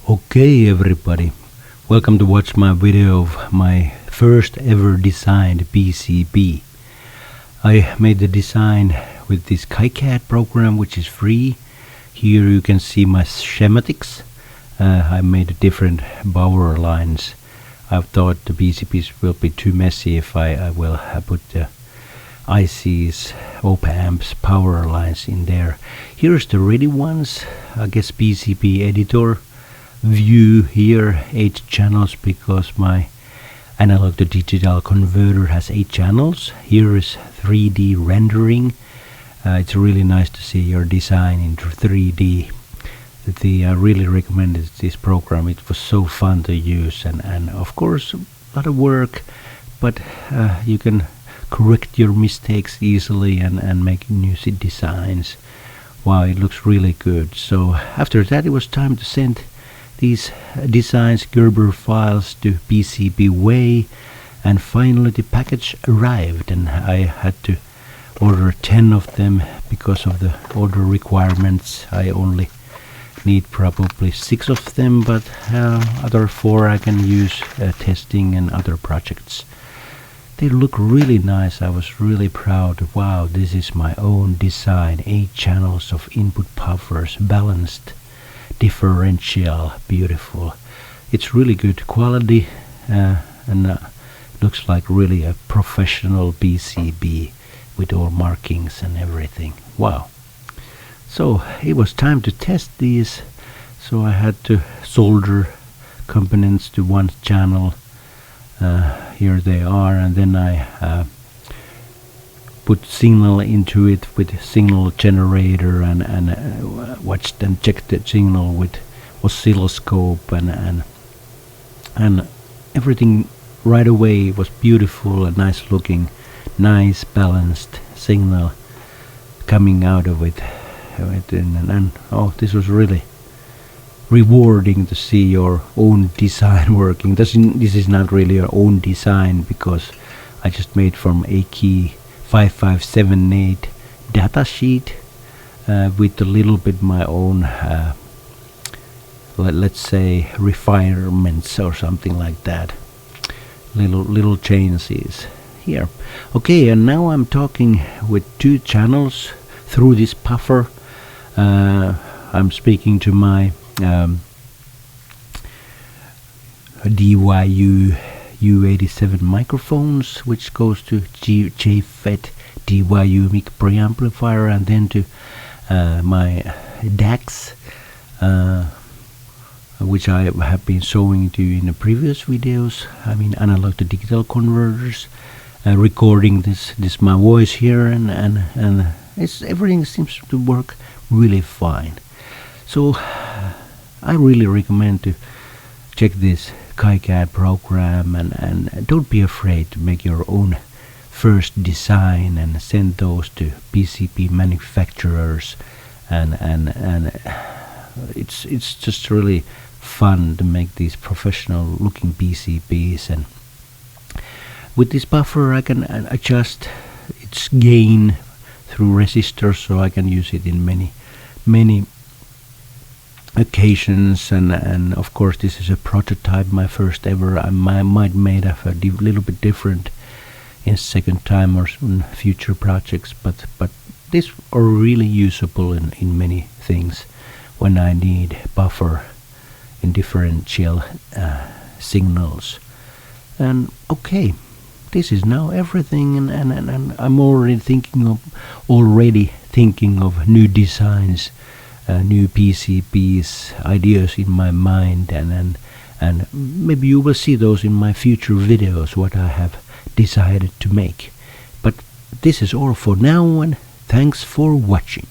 Okay everybody, welcome to watch my video of my first ever designed PCB. I made the design with this KiCad program, which is free. Here you can see my schematics. I made different power lines. I thought the PCBs will be too messy if I will put the ICs, op-amps, power lines in there. Here's the ready ones. I guess PCB editor view here, 8 channels, because my analog to digital converter has 8 channels. Here is 3D rendering. It's really nice to see your design in 3D. I really recommended this program. It was so fun to use, and of course a lot of work, but you can correct your mistakes easily and make new designs. Wow, it looks really good. So after that it was time to send these designs, Gerber files, to Pcbway, and finally the package arrived, and I had to order 10 of them because of the order requirements. I only need probably 6 of them, but other 4 I can use testing and other projects. They look really nice. I was really proud. Wow, this is my own design. 8 channels of input buffers, balanced, differential, beautiful. It's really good quality, and looks like really a professional PCB with all markings and everything. Wow. So it was time to test these, so I had to solder components to one channel. Here they are, and then I put signal into it with signal generator, and watched and checked the signal with oscilloscope, and everything right away was beautiful and nice looking, nice balanced signal coming out of it. And oh, this was really rewarding to see your own design working. This is not really your own design, because I just made from AKey 5578 datasheet with a little bit my own let's say refinements or something like that, little changes here. Okay, and now I'm talking with 2 channels through this buffer. I'm speaking to my DYU U87 microphones, which goes to JFET DYU mic preamplifier, and then to my DACs, which I have been showing to you in the previous videos. I mean, analog to digital converters, recording this my voice here, and everything seems to work really fine. So I really recommend to check this KiCad program, and don't be afraid to make your own first design and send those to PCB manufacturers, and it's just really fun to make these professional looking PCBs. And with this buffer I can adjust its gain through resistors, so I can use it in many occasions, and of course this is a prototype, my first ever. I might made a little bit different in second time or in future projects, but these are really usable in many things when I need buffer in differential signals. And okay, this is now everything, and I'm already thinking of new designs, new PCBs, ideas in my mind, and maybe you will see those in my future videos, what I have decided to make. But this is all for now, and thanks for watching.